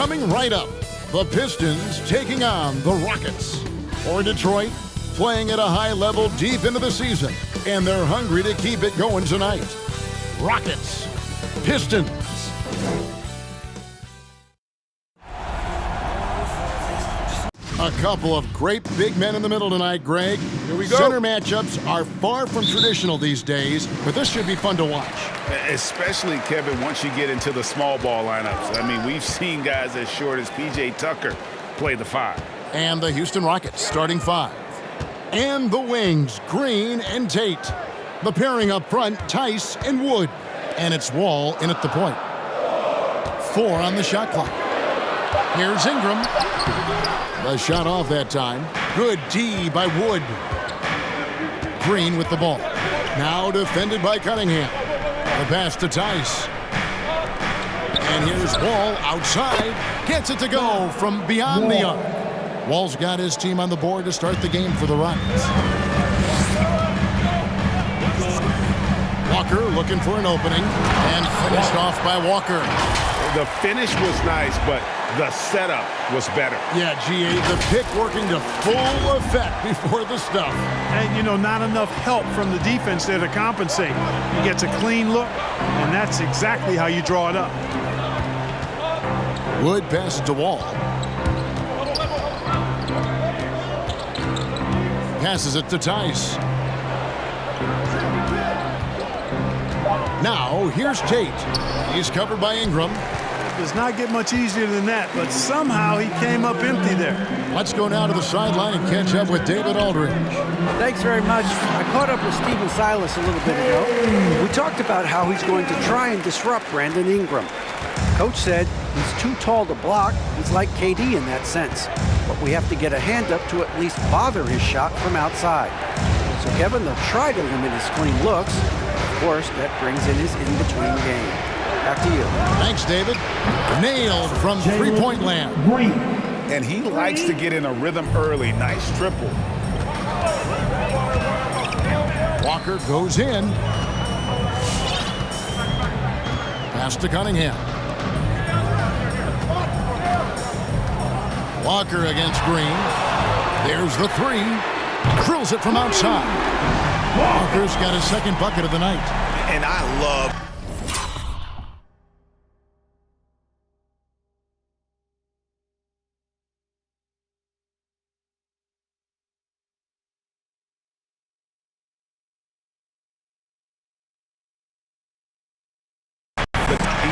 Coming right up, the Pistons taking on the Rockets. For Detroit, playing at a high level deep into the season, and they're hungry to keep it going tonight. Rockets, Pistons. A couple of great big men in the middle tonight, Greg. Here we go. Center matchups are far from traditional these days, but this should be fun to watch. Especially, Kevin, once you get into the small ball lineups. I mean, we've seen guys as short as P.J. Tucker play the 5. And the Houston Rockets starting 5. And the wings, Green and Tate. The pairing up front, Tice and Wood. And it's Wall in at the point. 4 on the shot clock. Here's Ingram. The shot off that time. Good D by Wood. Green with the ball. Now defended by Cunningham. The pass to Tice. And here's Wall outside. Gets it to go from beyond the arc. Wall's got his team on the board to start the game for the Rockets. Walker looking for an opening. And finished off by Walker. The finish was nice, but the setup was better. Yeah, G.A., the pick working to full effect before the stuff. And, you know, not enough help from the defense there to compensate. He gets a clean look, and that's exactly how you draw it up. Wood passes to Wall. Passes it to Tice. Now, here's Tate. He's covered by Ingram. Does not get much easier than that, but somehow he came up empty there. Let's go now to the sideline and catch up with David Aldridge. Thanks very much. I caught up with Stephen Silas a little bit ago. We talked about how he's going to try and disrupt Brandon Ingram. Coach said he's too tall to block. He's like KD in that sense. But we have to get a hand up to at least bother his shot from outside. So Kevin, they'll try to limit his clean looks. Of course, that brings in his in-between game. Back to you. Thanks, David. Nailed from three-point land. And he likes to get in a rhythm early. Nice triple. Walker goes in. Pass to Cunningham. Walker against Green. There's the 3. Drills it from outside. Walker's got his second bucket of the night. And I love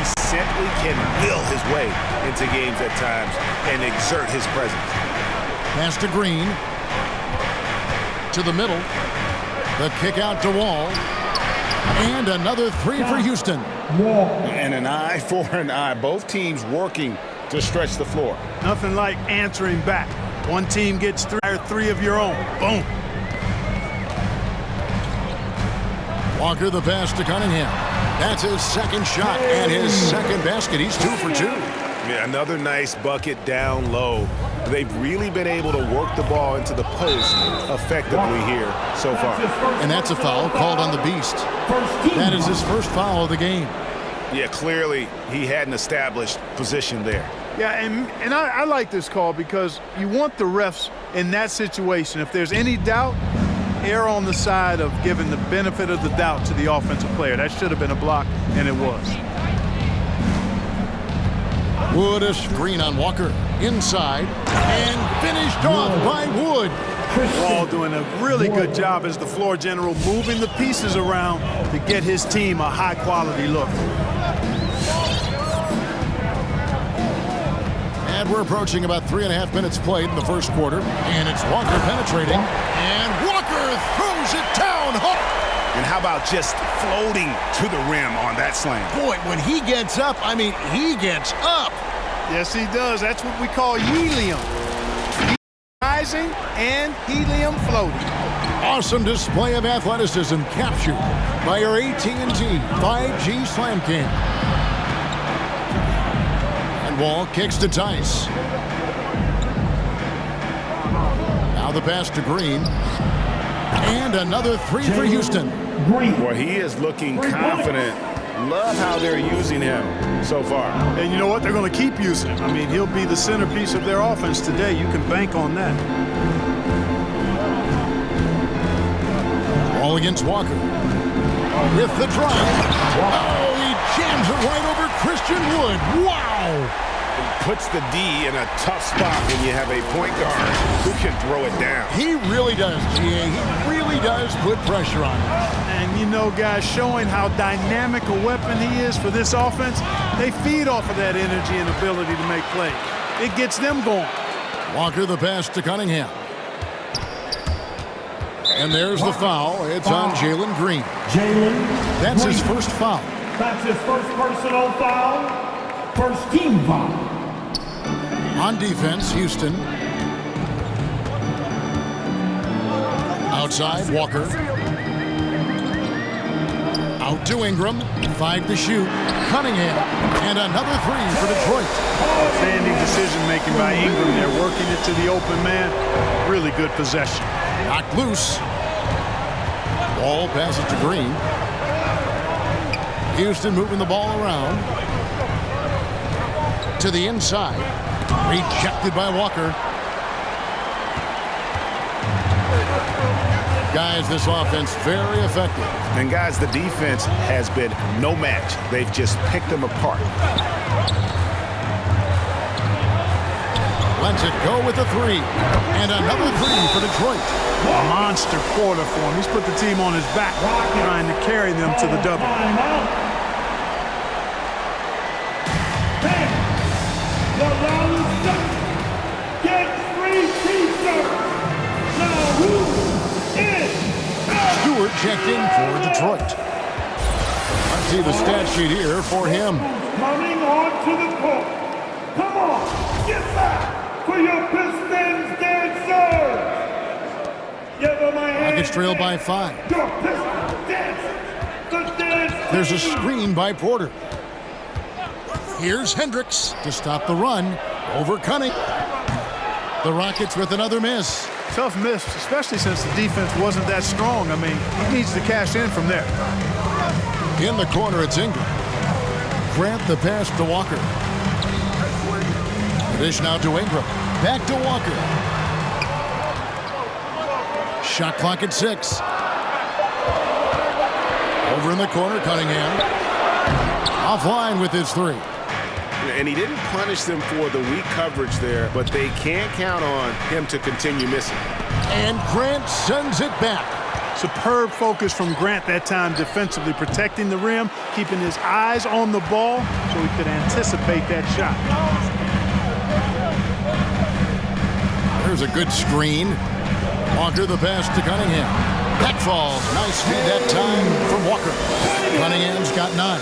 simply can will his way into games at times and exert his presence. Pass to Green. To the middle. The kick out to Wall. And another 3 for Houston. And an eye for an eye. Both teams working to stretch the floor. Nothing like answering back. One team gets 3 or 3 of your own. Boom. Walker the pass to Cunningham. That's his second shot and his second basket. He's 2 for 2. Yeah, another nice bucket down low. They've really been able to work the ball into the post effectively here so far. And that's a foul called on the Beast. That is his first foul of the game. Yeah, clearly he had an established position there. Yeah, and I like this call because you want the refs in that situation. If there's any doubt, err on the side of giving the benefit of the doubt to the offensive player. That should have been a block, and it was. Wood a screen on Walker. Inside. And finished off by Wood. Wall doing a really good job as the floor general, moving the pieces around to get his team a high-quality look. And we're approaching about 3.5 minutes played in the first quarter. And it's Walker penetrating. And Walker throws it down. And how about just floating to the rim on that slam? Boy, when he gets up, I mean, he gets up. Yes, he does. That's what we call helium. Rising and helium floating. Awesome display of athleticism captured by our AT&T 5G Slam Cam. And Wall kicks to Tice. Now the pass to Green. And another 3 for Houston. Well, he is looking confident Love how they're using him so far. And you know what? They're going to keep using him. I mean, he'll be the centerpiece of their offense today. You can bank on that. Ball against Walker. With the drive. Oh, he jams it right over Christian Wood. Wow! Puts the D in a tough spot when you have a point guard who can throw it down. He really does, GA. He really does put pressure on him. And you know, guys, showing how dynamic a weapon he is for this offense, they feed off of that energy and ability to make plays. It gets them going. Walker the pass to Cunningham. And there's the foul. It's on Jalen Green. That's his first foul. That's his first personal foul. First team foul. On defense, Houston. Outside, Walker. Out to Ingram. 5 to shoot. Cunningham. And another 3 for Detroit. Outstanding decision-making by Ingram there, working it to the open man. Really good possession. Knocked loose. Ball passes to Green. Houston moving the ball around. To the inside. Rejected by Walker. Guys, this offense very effective. And guys, the defense has been no match. They've just picked them apart. Lets it go with a 3. And another 3 for Detroit. A monster quarter for him. He's put the team on his back, trying to carry them to the double. The round is done. Get free t-shirts. Now who is Stewart checked in for Detroit. Let's see the stat sheet here for him. coming onto the court? Come on, get back for your Pistons dancers. Give them a hand. Rockets trail by 5. Your Pistons dancers. The dance. There's a screen by Porter. Here's Hendricks to stop the run over Cunningham. The Rockets with another miss. Tough miss, especially since the defense wasn't that strong. I mean, he needs to cash in from there. In the corner, it's Ingram. Grant the pass to Walker. The dish now to Ingram. Back to Walker. Shot clock at 6. Over in the corner, Cunningham. Offline with his 3. And he didn't punish them for the weak coverage there, but they can't count on him to continue missing. And Grant sends it back. Superb focus from Grant that time defensively, protecting the rim, keeping his eyes on the ball so he could anticipate that shot. There's a good screen. Walker the pass to Cunningham. That falls. Nice feed that time from Walker. Cunningham's got 9.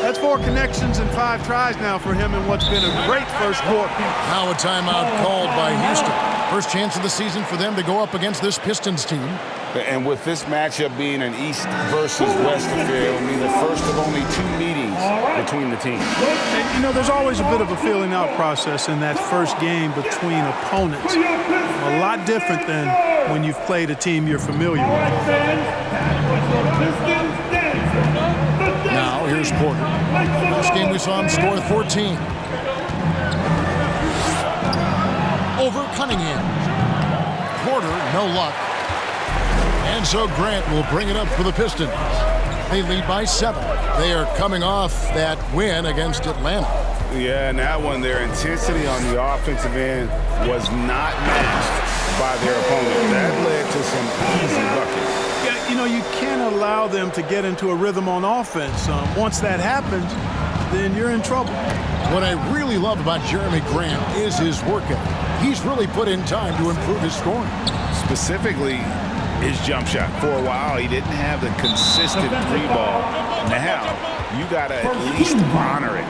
That's 4 connections and 5 tries now for him in what's been a great first quarter. Now a timeout called by Houston. First chance of the season for them to go up against this Pistons team. And with this matchup being an East versus West affair, it'll be the first of only 2 meetings between the teams. And, you know, there's always a bit of a feeling out process in that first game between opponents. A lot different than when you've played a team you're familiar with. Now here's Porter. Last game we saw him score 14. Over Cunningham. Porter, no luck. And so Grant will bring it up for the Pistons. They lead by 7. They are coming off that win against Atlanta. Yeah, and that one, their intensity on the offensive end was not matched by their opponent. That led to some easy buckets. Yeah, you know, you can't allow them to get into a rhythm on offense. Once that happens, then you're in trouble. What I really love about Jeremy Grant is his work ethic. He's really put in time to improve his scoring. Specifically, his jump shot. For a while, he didn't have the consistent 3-ball. Now, you got to at least honor it.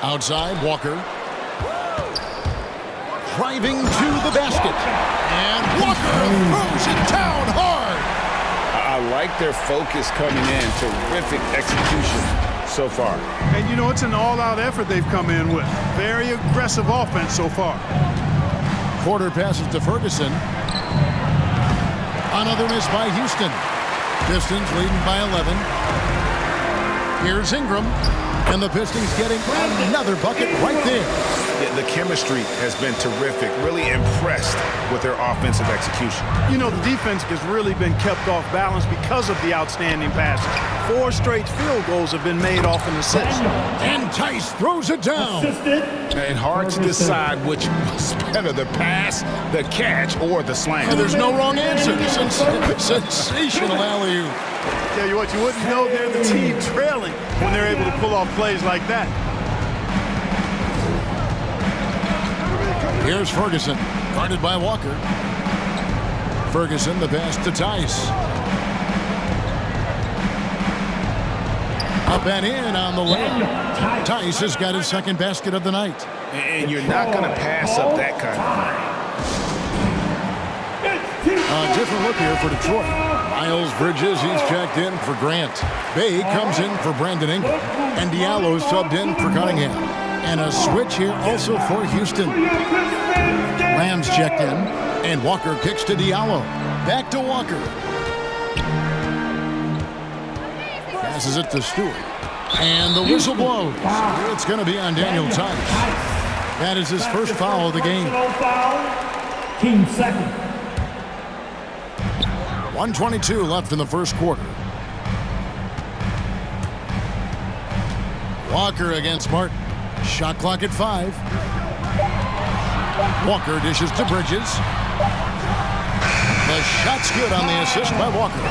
Outside, Walker. Driving to the basket. And Walker throws it down hard. I like their focus coming in. Terrific execution so far. And, you know, it's an all-out effort they've come in with. Very aggressive offense so far. Porter passes to Ferguson. Another miss by Houston. Pistons leading by 11. Here's Ingram. And the Pistons getting another bucket right there. Yeah, the chemistry has been terrific. Really impressed with their offensive execution. You know, the defense has really been kept off balance because of the outstanding passes. 4 straight field goals have been made off an assist. And Tice throws it down. And hard to decide which was better, the pass, the catch, or the slam. And there's no wrong answer. Sensational alley-oop. Tell you what, you wouldn't know they're the team trailing when they're able to pull off plays like that. Here's Ferguson, guarded by Walker. Ferguson, the pass to Tice. Up and in on the layup. Tice has got his second basket of the night. And you're not going to pass up that kind of. A different look here for Detroit. Miles Bridges, he's checked in for Grant. Bay comes in for Brandon Ingram. And Diallo subbed in for Cunningham. And a switch here also for Houston. Rams checked in. And Walker kicks to Diallo. Back to Walker. Passes it to Stewart. And the whistle blows. It's going to be on Daniel Tice. That is his first foul of the game. Team second. 1:22 left in the first quarter. Walker against Martin. Shot clock at 5. Walker dishes to Bridges. The shot's good on the assist by Walker.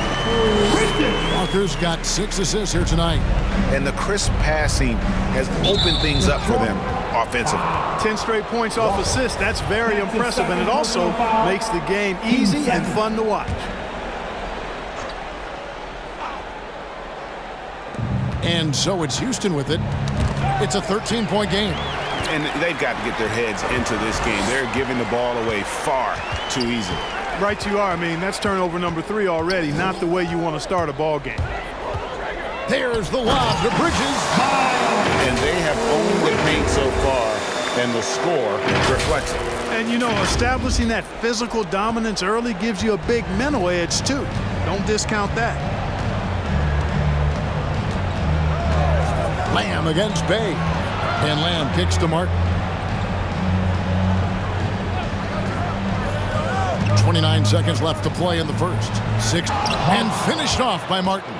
Walker's got 6 assists here tonight. And the crisp passing has opened things up for them offensively. 10 straight points off assists. That's very impressive, and it also makes the game easy and fun to watch. And so it's Houston with it. It's a 13-point game. And they've got to get their heads into this game. They're giving the ball away far too easily. Right you are. I mean, that's turnover number 3 already. Not the way you want to start a ball game. There's the lob to Bridges. And they have owned the paint so far, and the score reflects it. And, you know, establishing that physical dominance early gives you a big mental edge, too. Don't discount that. Lamb against Bay. And Lamb kicks to Martin. 29 seconds left to play in the first. 6 and finished off by Martin.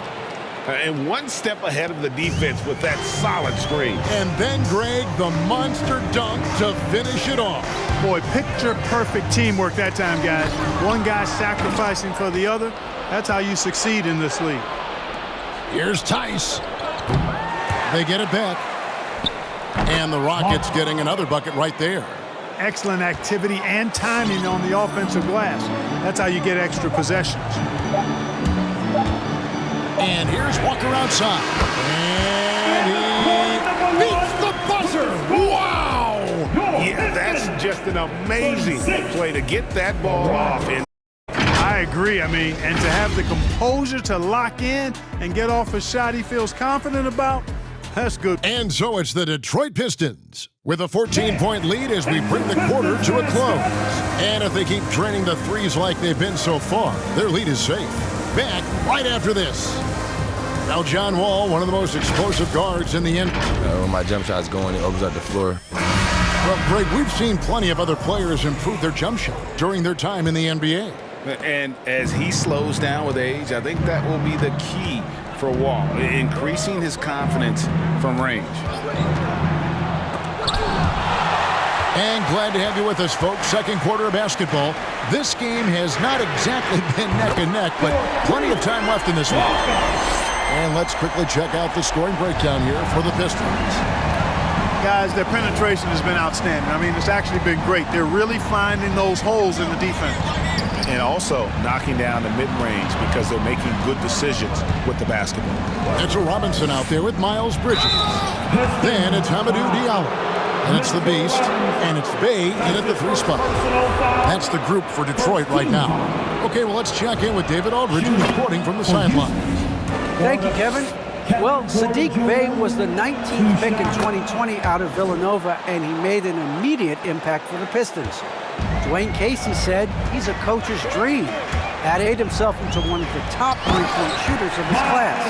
And one step ahead of the defense with that solid screen. And then Greg, the monster dunk to finish it off. Boy, picture-perfect teamwork that time, guys. One guy sacrificing for the other. That's how you succeed in this league. Here's Tice. They get it back. And the Rockets getting another bucket right there. Excellent activity and timing on the offensive glass. That's how you get extra possessions. And here's Walker outside. And he beats the buzzer. Wow! Yeah, that's just an amazing play to get that ball off. And I agree. I mean, and to have the composure to lock in and get off a shot he feels confident about, that's good. And so it's the Detroit Pistons with a 14-point lead as we bring the quarter to a close. And if they keep draining the threes like they've been so far, their lead is safe. Back right after this. Now John Wall, one of the most explosive guards in the NBA. When my jump shot's going, it opens up the floor. Well, Greg, we've seen plenty of other players improve their jump shot during their time in the NBA. And as he slows down with age, I think that will be the key for Wall, increasing his confidence from range. And glad to have you with us, folks. Second quarter of basketball. This game has not exactly been neck and neck, but plenty of time left in this one. And let's quickly check out the scoring breakdown here for the Pistons. Guys, their penetration has been outstanding. I mean, it's actually been great. They're really finding those holes in the defense. And also knocking down the mid-range because they're making good decisions with the basketball. It's a Robinson out there with Miles Bridges. Then it's Hamidou Diallo. And it's the Beast. And it's Bay in at the 3 spot. That's the group for Detroit right now. Okay, well, let's check in with David Aldridge reporting from the sideline. Thank you, Kevin. Well, Sadiq Bey was the 19th pick in 2020 out of Villanova, and he made an immediate impact for the Pistons. Dwayne Casey said he's a coach's dream. Added himself into one of the top three-point shooters of his class.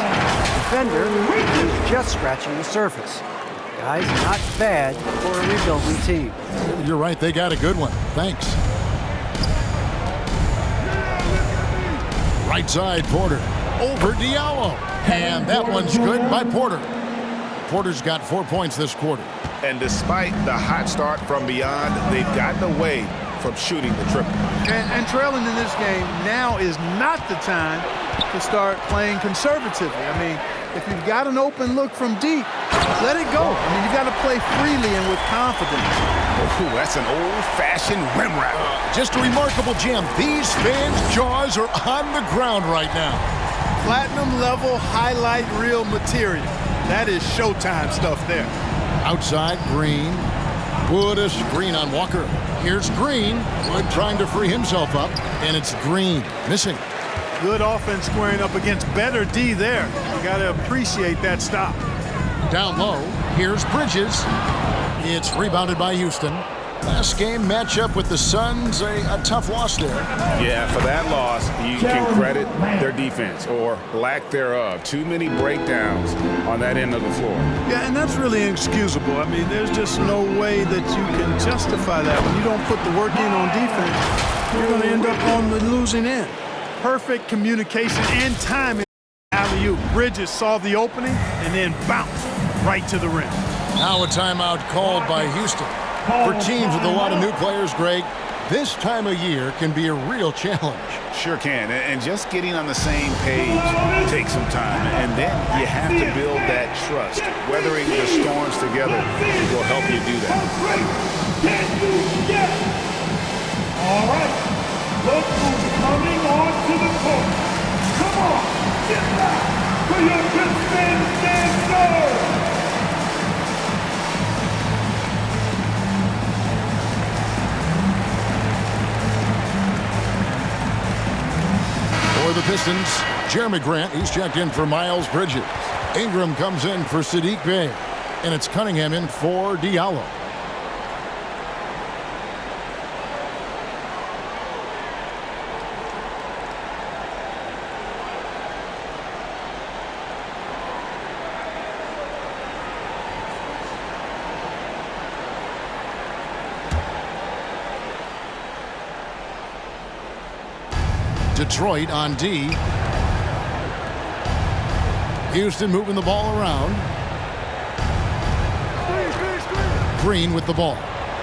Defender who's just scratching the surface. Guys, not bad for a rebuilding team. You're right, they got a good one. Thanks. Right side, Porter. Over Diallo. And that one's good by Porter. Porter's got 4 points this quarter. And despite the hot start from beyond, they've gotten away from shooting the triple. And trailing in this game, now is not the time to start playing conservatively. I mean, if you've got an open look from deep, let it go. I mean, you've got to play freely and with confidence. Ooh, that's an old-fashioned rim wrap. Just a remarkable gem. These fans' jaws are on the ground right now. Platinum level highlight reel material. That is Showtime stuff there. Outside, Green. Wood a screen on Walker. Here's Green. Wood trying to free himself up, and it's Green missing. Good offense squaring up against better D there. You got to appreciate that stop. Down low, here's Bridges. It's rebounded by Houston. Last game matchup with the Suns, a tough loss there. Yeah, for that loss, you can credit their defense or lack thereof. Too many breakdowns on that end of the floor. Yeah, and that's really inexcusable. I mean, there's just no way that you can justify that. When you don't put the work in on defense, you're going to end up on the losing end. Perfect communication and timing. Alley-oop. Bridges saw the opening and then bounced right to the rim. Now a timeout called by Houston. For teams with a lot of new players, Greg, this time of year can be a real challenge. Sure can, and just getting on the same page takes some time, and then you have to build that trust. Weathering the storms together will help you do that. All right, look who's coming onto the court. Come on, get back for your Pistons dancers. For the Pistons, Jeremy Grant, he's checked in for Miles Bridges. Ingram comes in for Sadiq Bey. And it's Cunningham in for Diallo. Detroit on D. Houston moving the ball around. Green with the ball.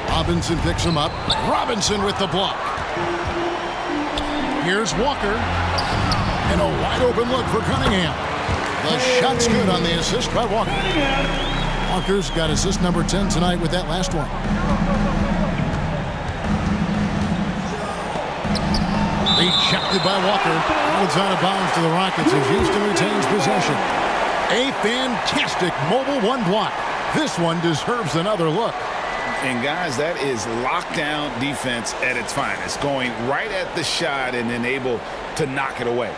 Robinson picks him up. Robinson with the block. Here's Walker. And a wide open look for Cunningham. The shot's good on the assist by Walker. Walker's got assist number 10 tonight with that last one. Rejected by Walker. It's out of bounds to the Rockets as Houston retains possession. A fantastic mobile one block. This one deserves another look. And guys, that is lockdown defense at its finest. Going right at the shot and then able to knock it away.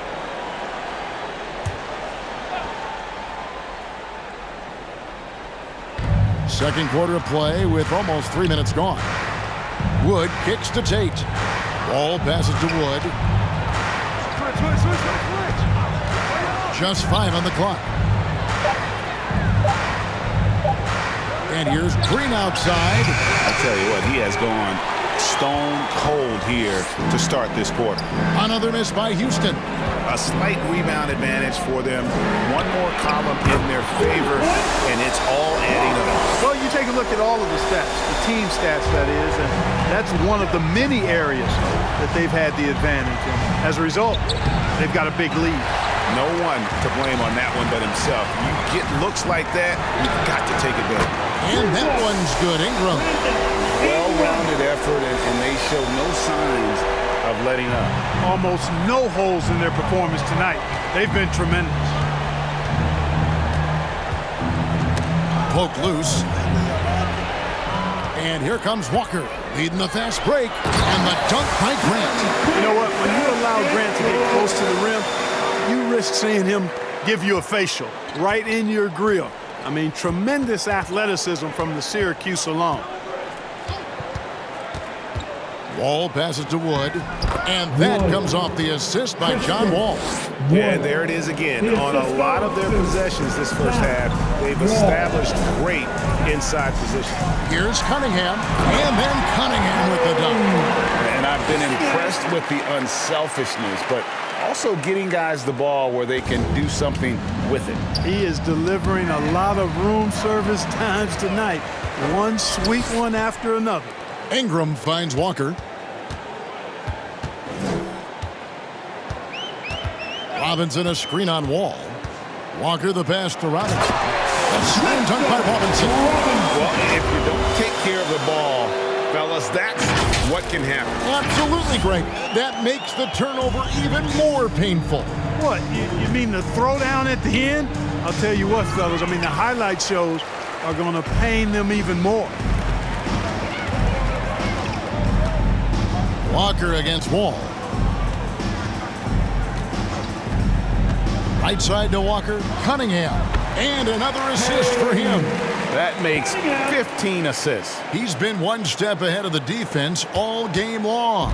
Second quarter of play with almost 3 minutes gone. Wood kicks to Tate. Ball passes to Wood. Just 5 on the clock. And here's Green outside. I tell you what, he has gone stone cold here to start this quarter. Another miss by Houston. A slight rebound advantage for them. One more column in their favor, and it's all adding up. Well, you take a look at all of the stats, the team stats, that is, and that's one of the many areas that they've had the advantage. And as a result, they've got a big lead. No one to blame on that one but himself. You get looks like that, you've got to take advantage. And that one's good. Ingram. Well-rounded effort, and they show no signs of letting up. Almost no holes in their performance tonight. They've been tremendous. Poke loose. And here comes Walker, leading the fast break, and the dunk by Grant. You know what? When you allow Grant to get close to the rim, you risk seeing him give you a facial right in your grill. I mean, tremendous athleticism from the Syracuse alum. Wall passes to Wood, and that comes off the assist by John Wall. Yeah, and there it is again. On a lot of their possessions this first half, they've established great inside position. Here's Cunningham, and then Cunningham with the dunk. And I've been impressed with the unselfishness, but also getting guys the ball where they can do something with it. He is delivering a lot of room service times tonight. One sweet one after another. Ingram finds Walker. Robinson a screen on Wall. Walker the pass to Robinson. A slam dunk by Robinson. Well, if you don't take care of the ball, fellas, that's what can happen. Absolutely great. That makes the turnover even more painful. What, you mean the throwdown at the end? I'll tell you what, fellas, I mean, the highlight shows are going to pain them even more. Walker against Wall. Right side to Walker. Cunningham. And another assist for him. That makes 15 assists. He's been one step ahead of the defense all game long.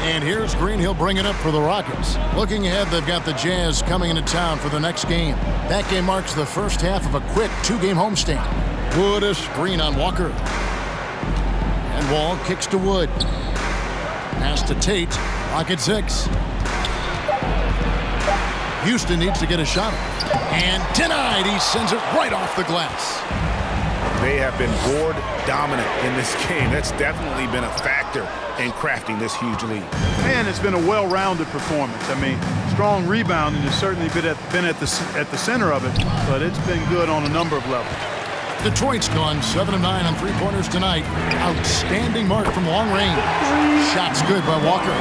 And here's Green. He'll bring it up for the Rockets. Looking ahead, they've got the Jazz coming into town for the next game. That game marks the first half of a quick two-game homestand. Wood a screen on Walker. And Wall kicks to Wood. Pass to Tate. Rocket 6. Houston needs to get a shot up. And denied. He sends it right off the glass. They have been board dominant in this game. That's definitely been a factor in crafting this huge lead. And it's been a well-rounded performance. I mean, strong rebounding has certainly been at the center of it, but it's been good on a number of levels. Detroit's gone 7 of 9 on three-pointers tonight. Outstanding mark from long range. Shots good by Walker.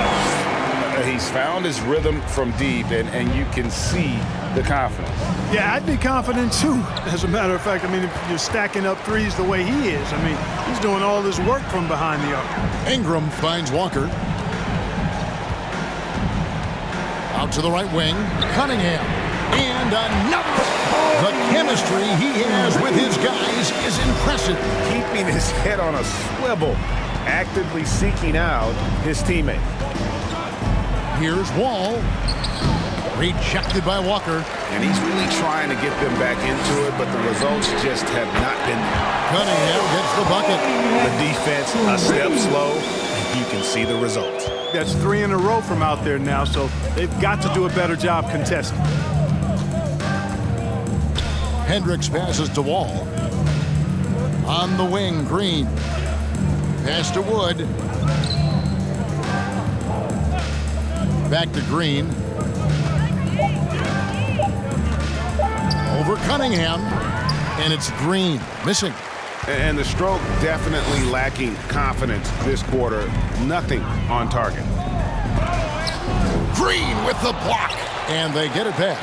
He's found his rhythm from deep, and you can see the confidence. Yeah, I'd be confident too. As a matter of fact, I mean, if you're stacking up threes the way he is, I mean, he's doing all this work from behind the arc. Ingram finds Walker. Out to the right wing. Cunningham. And another. The chemistry he has with his guys is impressive. Keeping his head on a swivel, actively seeking out his teammate. Here's Wall. Rejected by Walker. And he's really trying to get them back into it, but the results just have not been there. Cunningham gets the bucket. The defense a step slow, and you can see the results. That's 3 in a row from out there now, so they've got to do a better job contesting. Hendricks passes to Wall. On the wing, Green. Pass to Wood. Back to Green. Over Cunningham. And it's Green missing. And the stroke definitely lacking confidence this quarter. Nothing on target. Green with the block. And they get it back.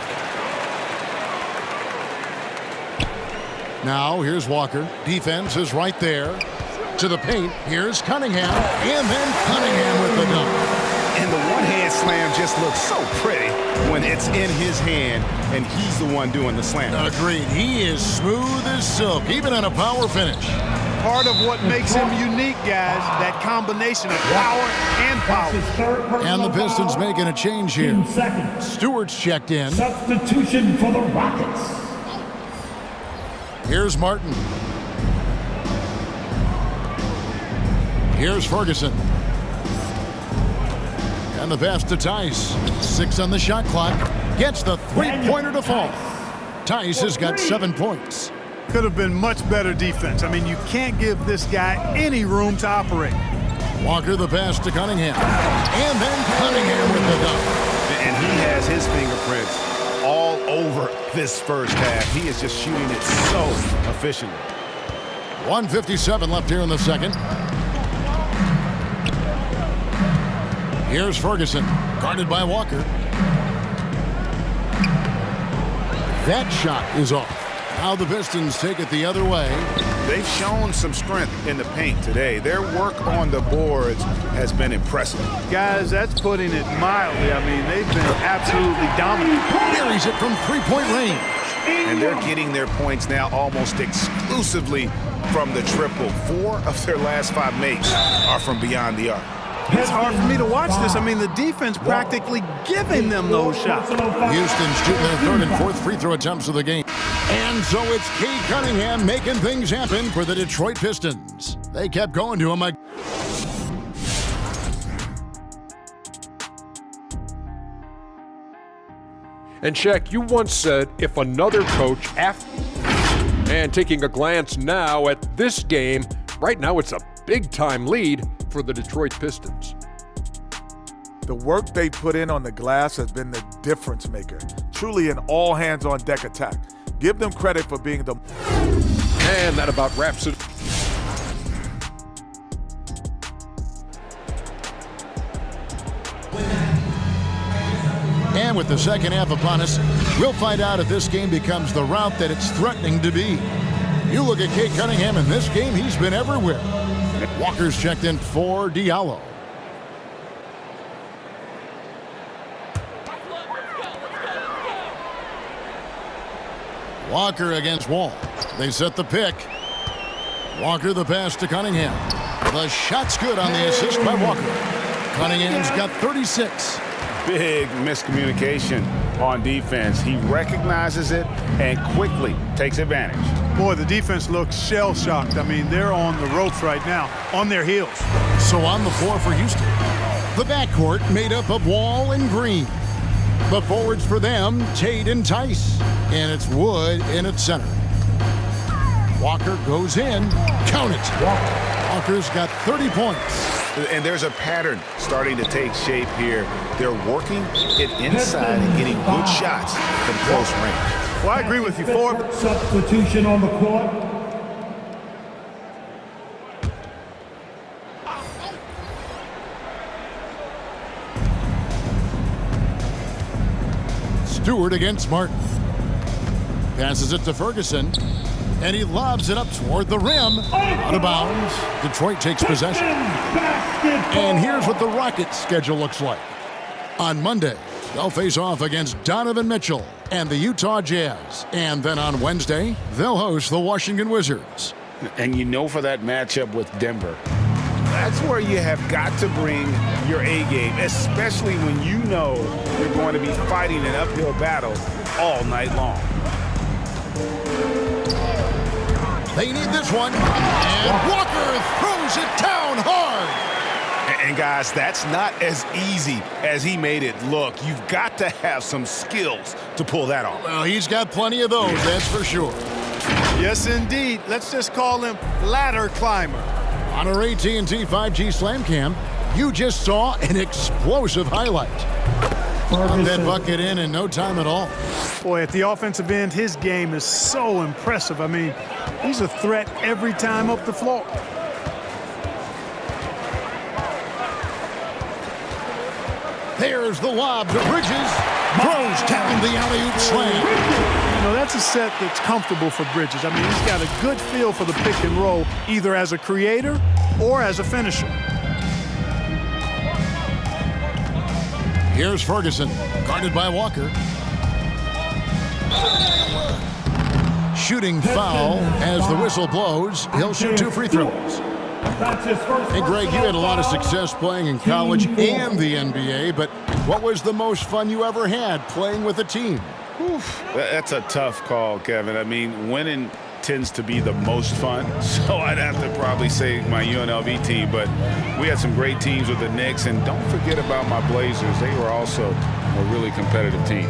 Now, here's Walker. Defense is right there. To the paint. Here's Cunningham. And then Cunningham with the dunk. And the one-hand slam just looks so pretty when it's in his hand and he's the one doing the slam. Agreed. He is smooth as silk, even in a power finish. Part of what makes him unique, guys, that combination of power and power. And the Pistons making a change here. Stewart's checked in. Substitution for the Rockets. Here's Martin. Here's Ferguson. And the pass to Tice. 6 on the shot clock. Gets the three-pointer to fall. Tice has got 7 points. Could have been much better defense. I mean, you can't give this guy any room to operate. Walker the pass to Cunningham. And then Cunningham with the dunk. And he has his fingerprints all over this first half. He is just shooting it so efficiently. 1:57 left here in the second. Here's Ferguson, guarded by Walker. That shot is off. Now the Pistons take it the other way. They've shown some strength in the paint today. Their work on the boards has been impressive. Guys, that's putting it mildly. I mean, they've been absolutely dominant. Buries it from three-point range. And they're getting their points now almost exclusively from the triple. 4 of their last 5 makes are from beyond the arc. It's hard for me to watch this. I mean, the defense practically giving them those shots. Houston's shooting their 3rd and 4th free throw attempts of the game. And so it's Cade Cunningham making things happen for the Detroit Pistons. They kept going to him. And Shaq, you once said if another coach and taking a glance now at this game, right now it's a big-time lead for the Detroit Pistons. The work they put in on the glass has been the difference maker. Truly an all-hands-on-deck attack. Give them credit for being the... And that about wraps it. And with the second half upon us, we'll find out if this game becomes the route that it's threatening to be. You look at Cade Cunningham in this game, he's been everywhere. Walker's checked in for Diallo. Walker against Wall. They set the pick. Walker the pass to Cunningham. The shot's good on the assist by Walker. Cunningham's got 36. Big miscommunication on defense. He recognizes it and quickly takes advantage. Boy, the defense looks shell-shocked. I mean, they're on the ropes right now, on their heels. So on the floor for Houston, the backcourt made up of Wall and Green. The forwards for them, Tate and Tice. And it's Wood in its center. Walker goes in. Count it. Walker's got 30 points. And there's a pattern starting to take shape here. They're working it inside and getting good shots from close range. Well, I agree with you, Ford. Substitution on the court. Stewart against Martin. Passes it to Ferguson. And he lobs it up toward the rim. Out of bounds. Detroit takes possession. And here's what the Rockets' schedule looks like. On Monday, they'll face off against Donovan Mitchell and the Utah Jazz. And then on Wednesday, they'll host the Washington Wizards. And you know, for that matchup with Denver, that's where you have got to bring your A game, especially when you know you're going to be fighting an uphill battle all night long. They need this one. And Walker throws it down hard. And guys, that's not as easy as he made it look. You've got to have some skills to pull that off. Well, he's got plenty of those, that's for sure. Yes, indeed. Let's just call him ladder climber. On our AT&T 5G Slam Cam, you just saw an explosive highlight. Got that bucket in no time at all. Boy, at the offensive end, his game is so impressive. I mean, he's a threat every time up the floor. There's the lob to Bridges. Throws down the alley-oop slam. You know, that's a set that's comfortable for Bridges. I mean, he's got a good feel for the pick and roll, either as a creator or as a finisher. Here's Ferguson, guarded by Walker. Shooting foul as the whistle blows. He'll shoot 2 free throws. Hey, Greg, you had a lot of success playing in college and the NBA, but what was the most fun you ever had playing with a team? Oof, that's a tough call, Kevin. I mean, winning tends to be the most fun, so I'd have to probably say my UNLV team, but we had some great teams with the Knicks, and don't forget about my Blazers. They were also a really competitive team.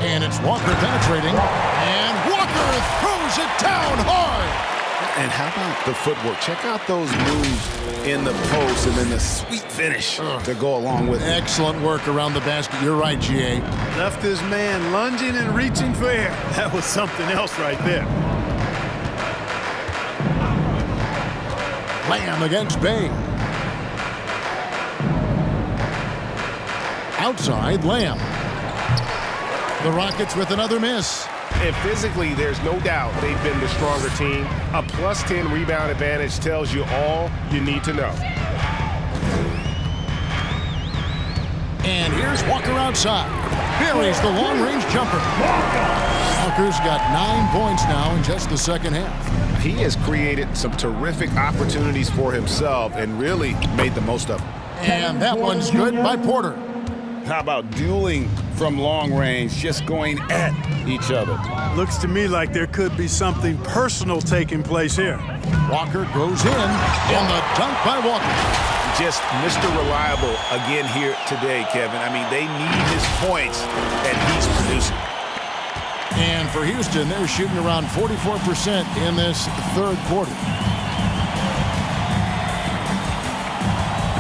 And it's Walker penetrating, and Walker throws it down hard. And how about the footwork? Check out those moves in the post and then the sweet finish to go along with it. Excellent work around the basket. You're right, G.A. Left his man lunging and reaching for air. That was something else right there. Lamb against Bay. Outside, Lamb. The Rockets with another miss. And physically, there's no doubt they've been the stronger team. A +10 rebound advantage tells you all you need to know. And here's Walker outside. Buries the long-range jumper. Walker's got 9 points now in just the second half. He has created some terrific opportunities for himself and really made the most of them. And that one's good by Porter. How about dueling from long range, just going at each other? Looks to me like there could be something personal taking place here. Walker goes in, and the dunk by Walker. Just Mr. Reliable again here today, Kevin. I mean, they need his points, and he's producing. And for Houston, they're shooting around 44% in this third quarter.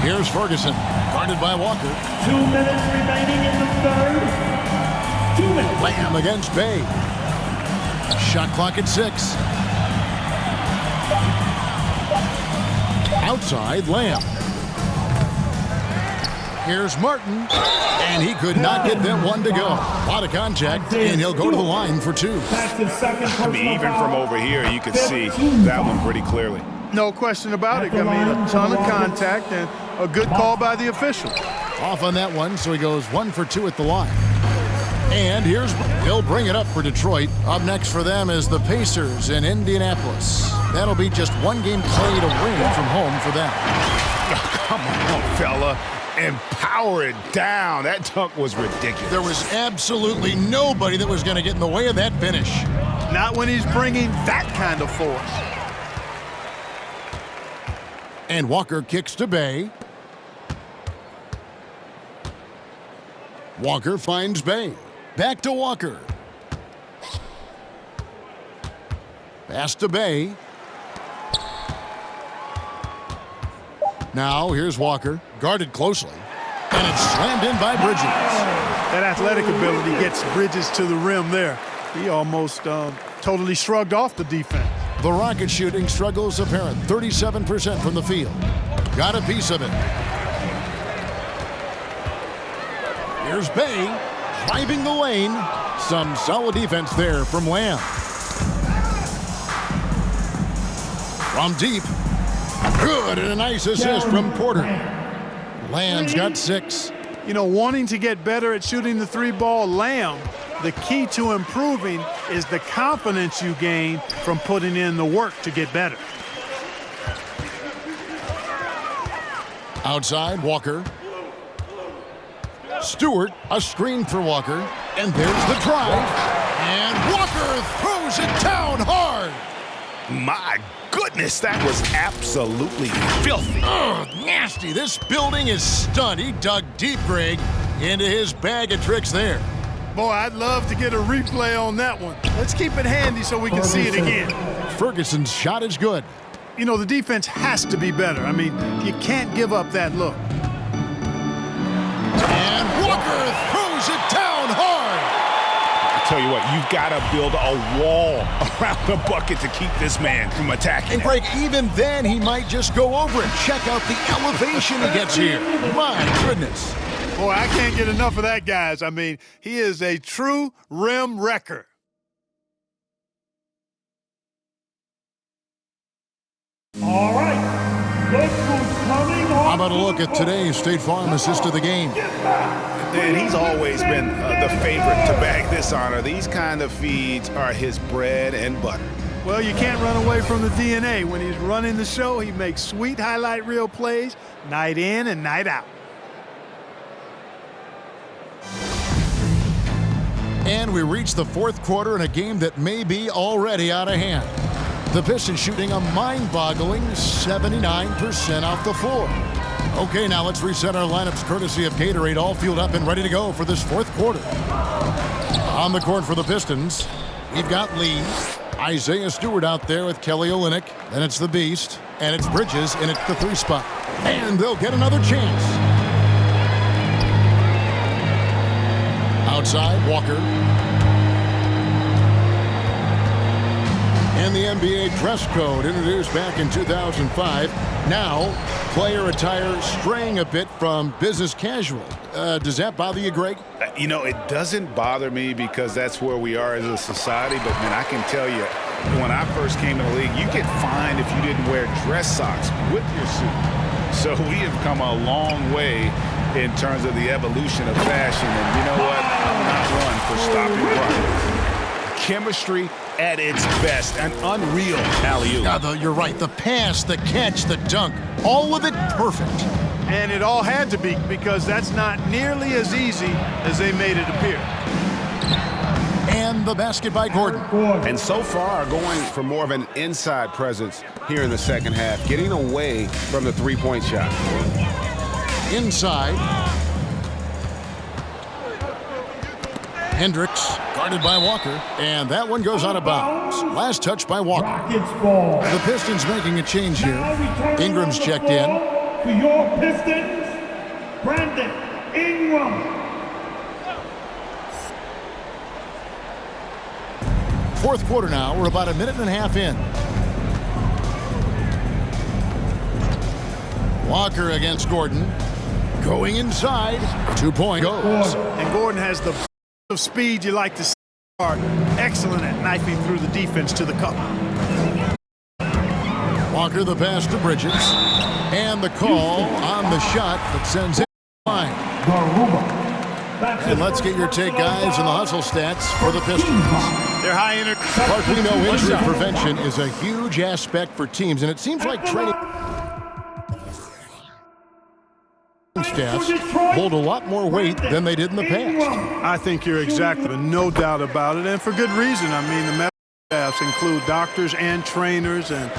Here's Ferguson, guarded by Walker. 2 minutes remaining in the third. 2 minutes. Lamb against Bay. Shot clock at 6. Outside, Lamb. Here's Martin, and he could not get that one to go. A lot of contact, and he'll go to the line for 2. I mean, even from over here, you could see that one pretty clearly. No question about it. I mean, a ton of contact and a good call by the official. Off on that one, so he goes 1 for 2 at the line. And he'll bring it up for Detroit. Up next for them is the Pacers in Indianapolis. That'll be just 1 game played away from home for them. Come on, fella. And power it down. That dunk was ridiculous. There was absolutely nobody that was going to get in the way of that finish. Not when he's bringing that kind of force. And Walker kicks to Bay. Walker finds Bay. Back to Walker. Pass to Bay. Now here's Walker, guarded closely, and it's slammed in by Bridges. That athletic ability gets Bridges to the rim there. He almost totally shrugged off the defense. The Rocket shooting struggles apparent, 37% from the field. Got a piece of it. Here's Bay, driving the lane. Some solid defense there from Lamb. From deep. Good, and a nice assist from Porter. Lamb's got 6. You know, wanting to get better at shooting the 3-ball, Lamb, the key to improving is the confidence you gain from putting in the work to get better. Outside, Walker. Stewart, a screen for Walker. And there's the drive. And Walker throws it down hard. My goodness, that was absolutely filthy. Ugh, nasty. This building is stunned. He dug deep, Greg, into his bag of tricks there. Boy, I'd love to get a replay on that one. Let's keep it handy so we can see it again. Ferguson's shot is good. You know, the defense has to be better. I mean, you can't give up that look. And Walker throws it down hard. I tell you what, you've got to build a wall around the bucket to keep this man from attacking. And Greg, even then, he might just go over it. Check out the elevation he gets here. My goodness. Boy, I can't get enough of that, guys. I mean, he is a true rim wrecker. All right. Look who's coming on. How about a look at today's State Farm assist of the game? And he's always been the favorite to bag this honor. These kind of feeds are his bread and butter. Well, you can't run away from the DNA. When he's running the show, he makes sweet highlight reel plays night in and night out. And we reach the fourth quarter in a game that may be already out of hand. The Pistons shooting a mind-boggling 79% off the floor. Okay, now let's reset our lineups courtesy of Gatorade, all fueled up and ready to go for this fourth quarter. On the court for the Pistons, we've got Lee, Isaiah Stewart out there with Kelly Olynyk, then it's the Beast, and it's Bridges in at the 3 spot. And they'll get another chance. Outside, Walker. And the NBA dress code introduced back in 2005. Now, player attire straying a bit from business casual. Does that bother you, Greg? You know, it doesn't bother me because that's where we are as a society. But, man, I can tell you, when I first came in the league, you get fined if you didn't wear dress socks with your suit. So we have come a long way in terms of the evolution of fashion. And you know what? I'm not one for stopping progress. Chemistry at its best. An unreal alley-oop. Yeah, you're right. The pass, the catch, the dunk, all of it perfect. And it all had to be, because that's not nearly as easy as they made it appear. And the basket by Gordon. And so far, going for more of an inside presence here in the second half, getting away from the three-point shot. Inside. Hendricks guarded by Walker, and that one goes out of bounds. Last touch by Walker. The Pistons making a change here. Ingram's checked in. For your Pistons, Brandon Ingram. Fourth quarter now. We're about a minute and a half in. Walker against Gordon. Going inside. 2-point goes. And Gordon has the of speed you like to see. Excellent at knifing through the defense to the cup. Walker the pass to Bridges. And the call on the shot that sends it line. And let's get your take, guys, on the hustle stats for the Pistons. They're high energy. Clark, we know injury prevention is a huge aspect for teams, and it seems like training staffs hold a lot more weight than they did in the past. I think you're exactly, no doubt about it, and for good reason. I mean, the medical staffs include doctors and trainers and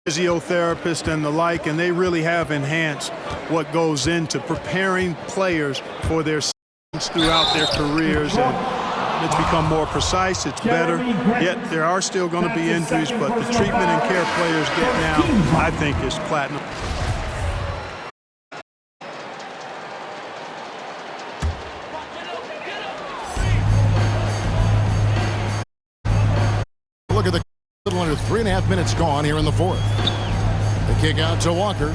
physiotherapists and the like, and they really have enhanced what goes into preparing players for their seasons throughout their careers. And it's become more precise, it's better, yet there are still going to be injuries, but the treatment and care players get now, I think, is platinum. Look at the little under 3.5 minutes gone here in the fourth. The kick out to Walker.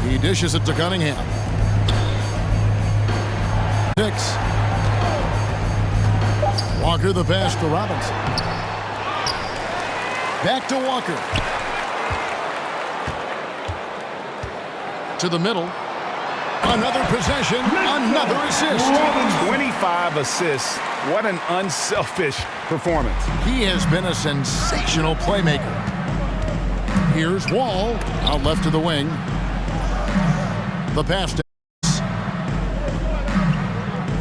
He dishes it to Cunningham. 6. Walker the pass to Robinson. Back to Walker. To the middle. Another possession, another assist. 25 assists. What an unselfish performance. He has been a sensational playmaker. Here's Wall, out left to the wing. The pass to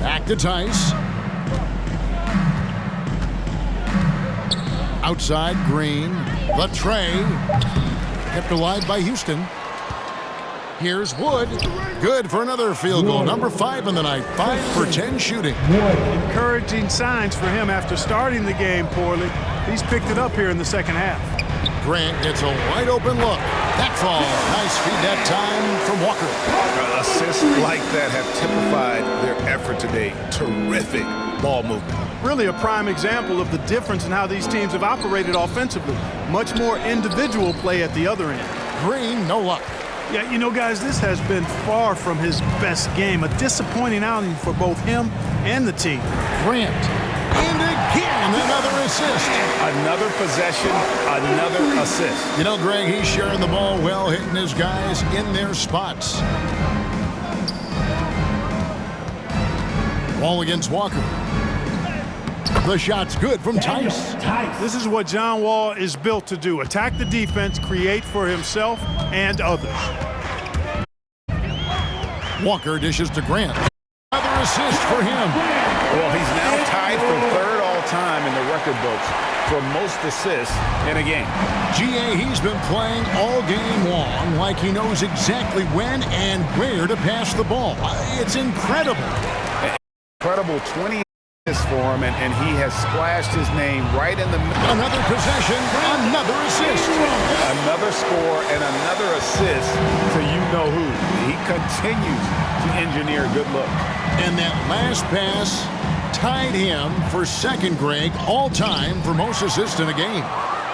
back to Tice. Outside, Green. The tray. Kept alive by Houston. Here's Wood. Good for another field goal. Number 5 in the night. 5 for 10 shooting. Encouraging signs for him after starting the game poorly. He's picked it up here in the second half. Grant gets a wide open look. That's all. Nice feed that time from Walker. Assists like that have typified their effort today. Terrific ball movement. Really a prime example of the difference in how these teams have operated offensively. Much more individual play at the other end. Green, no luck. Yeah, you know, guys, this has been far from his best game. A disappointing outing for both him and the team. Grant. And again, another assist. Another possession, another assist. You know, Greg, he's sharing the ball well, hitting his guys in their spots. Ball against Walker. The shot's good from Tice. This is what John Wall is built to do. Attack the defense, create for himself and others. Walker dishes to Grant. Another assist for him. Well, he's now tied for third all-time in the record books for most assists in a game. GA, he's been playing all game long like he knows exactly when and where to pass the ball. It's incredible. Incredible 20 assists for him, and he has splashed his name right in the middle. Another possession, another assist. Another score and another assist to you-know-who. He continues to engineer good look. And that last pass tied him for second, Greg, all-time for most assists in a game.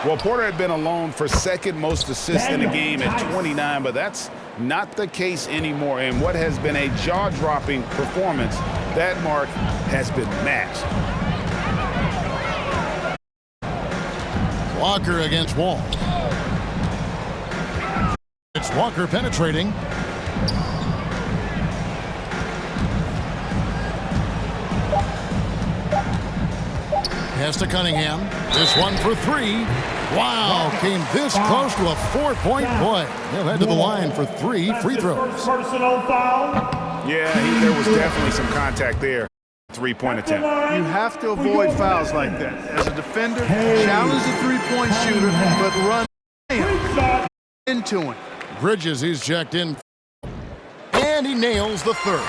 Well, Porter had been alone for second most assists in a game at 29, but that's not the case anymore. In what has been a jaw-dropping performance, that mark has been matched. Walker against Wall. It's Walker penetrating. Pass to Cunningham. This one for three. Wow, came this close to a 4-point play. He'll head to the line for 3 free throws. Personal foul. Yeah, there was definitely some contact there. 3-point attempt. You have to avoid fouls like that. As a defender, challenge the three-point shooter, but run into him. Bridges, he's checked in. And he nails the third.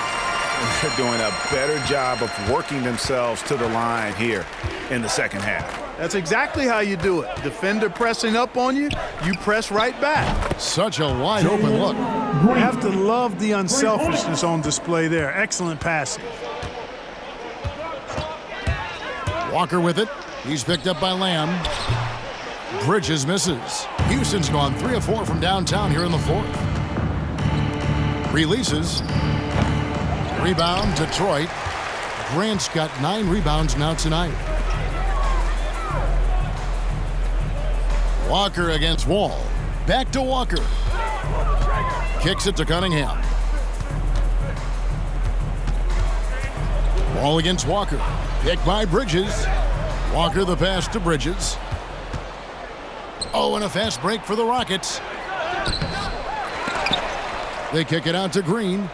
They're doing a better job of working themselves to the line here in the second half. That's exactly how you do it. Defender pressing up on you, you press right back. Such a wide open look. You have to love the unselfishness on display there. Excellent passing. Walker with it. He's picked up by Lamb. Bridges misses. Houston's gone 3 of 4 from downtown here in the fourth. Releases. Rebound, Detroit. Grant's got 9 rebounds now tonight. Walker against Wall. Back to Walker. Kicks it to Cunningham. Wall against Walker. Picked by Bridges. Walker the pass to Bridges. Oh, and a fast break for the Rockets. They kick it out to Green.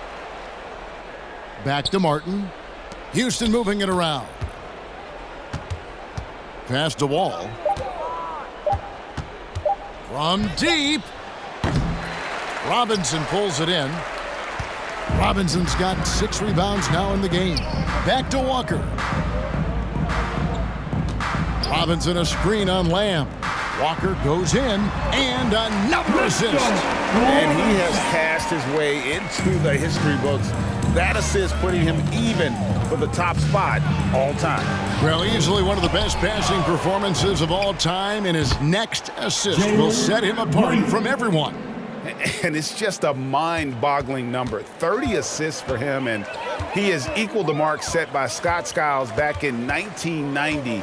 Back to Martin. Houston moving it around. Pass to Wall. From deep. Robinson pulls it in. Robinson's got 6 rebounds now in the game. Back to Walker. Robinson a screen on Lamb. Walker goes in, and another assist. And he has cast his way into the history books. That assist putting him even for the top spot all time. Well, easily one of the best passing performances of all time, and his next assist will set him apart from everyone. And it's just a mind-boggling number. 30 assists for him, and he has equaled the mark set by Scott Skiles back in 1990.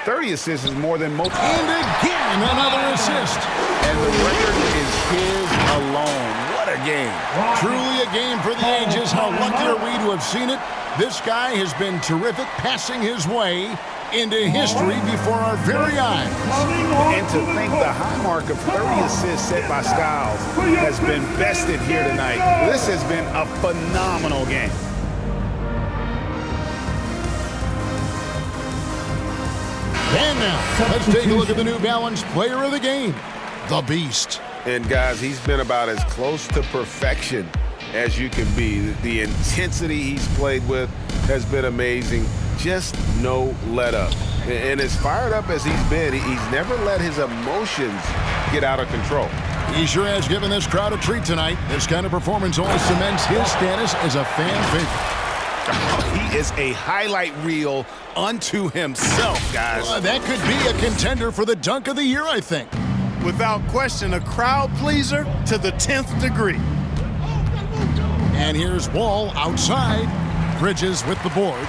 30 assists is more than most. And again, another assist. And the record is his alone. What a game. Truly a game for the ages. How lucky are we to have seen it? This guy has been terrific, passing his way into history before our very eyes. And to think the high mark of 30 assists set by Skiles has been bested here tonight. This has been a phenomenal game. And now, let's take a look at the New Balance player of the game, the Beast. And guys, he's been about as close to perfection as you can be. The intensity he's played with has been amazing. Just no let up. And as fired up as he's been, he's never let his emotions get out of control. He sure has given this crowd a treat tonight. This kind of performance only cements his status as a fan favorite. He is a highlight reel unto himself, guys. That could be a contender for the dunk of the year, I think. Without question, a crowd pleaser to the 10th degree. And here's Wall outside. Bridges with the board.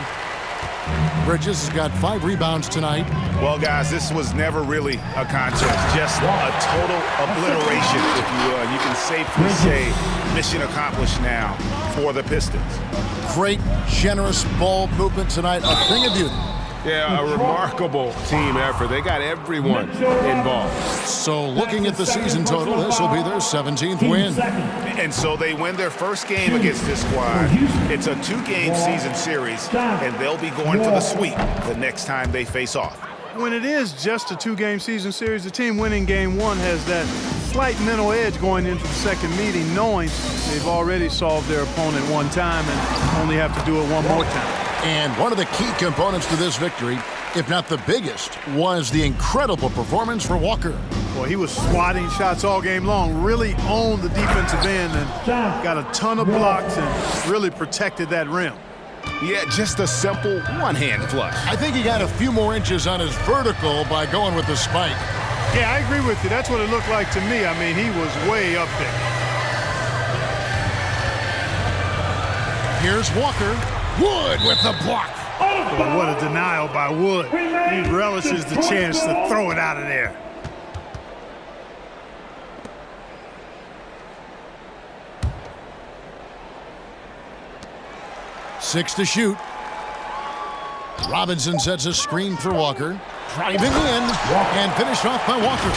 Bridges has got 5 rebounds tonight. Well, guys, this was never really a contest, just a total obliteration, if you will. You can safely say mission accomplished now for the Pistons. Great, generous ball movement tonight, a thing of beauty. Yeah, a remarkable team effort. They got everyone involved. So looking at the season total, this will be their 17th win. And so they win their first game against this squad. It's a 2-game season series, and they'll be going for the sweep the next time they face off. When it is just a 2-game season series, the team winning game 1 has that slight mental edge going into the second meeting, knowing they've already solved their opponent one time and only have to do it one more time. And one of the key components to this victory, if not the biggest, was the incredible performance for Walker. Well, he was swatting shots all game long, really owned the defensive end and got a ton of blocks and really protected that rim. Yeah, just a simple one-hand flush. I think he got a few more inches on his vertical by going with the spike. Yeah, I agree with you. That's what it looked like to me. I mean, he was way up there. Here's Walker. Wood with the block. But what a denial by Wood. He relishes the chance to throw it out of there. Six to shoot. Robinson sets a screen for Walker. Driving in and finished off by Walker.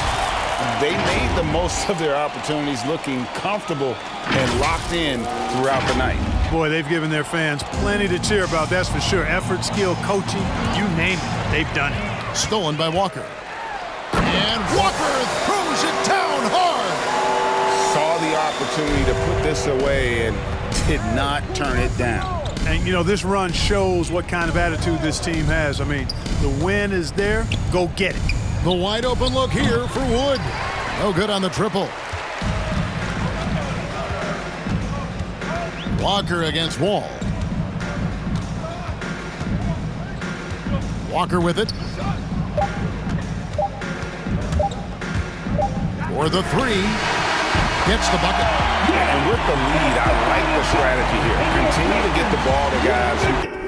They made the most of their opportunities, looking comfortable and locked in throughout the night. Boy, they've given their fans plenty to cheer about, that's for sure. Effort, skill, coaching, you name it, they've done it. Stolen by Walker. And Walker throws it down hard. Saw the opportunity to put this away and did not turn it down. And, you know, this run shows what kind of attitude this team has. I mean, the win is there. Go get it. The wide open look here for Wood. No good on the triple. Walker against Wall. Walker with it. For the three. Gets the bucket. And with the lead, I like the strategy here. Continue to get the ball to guys who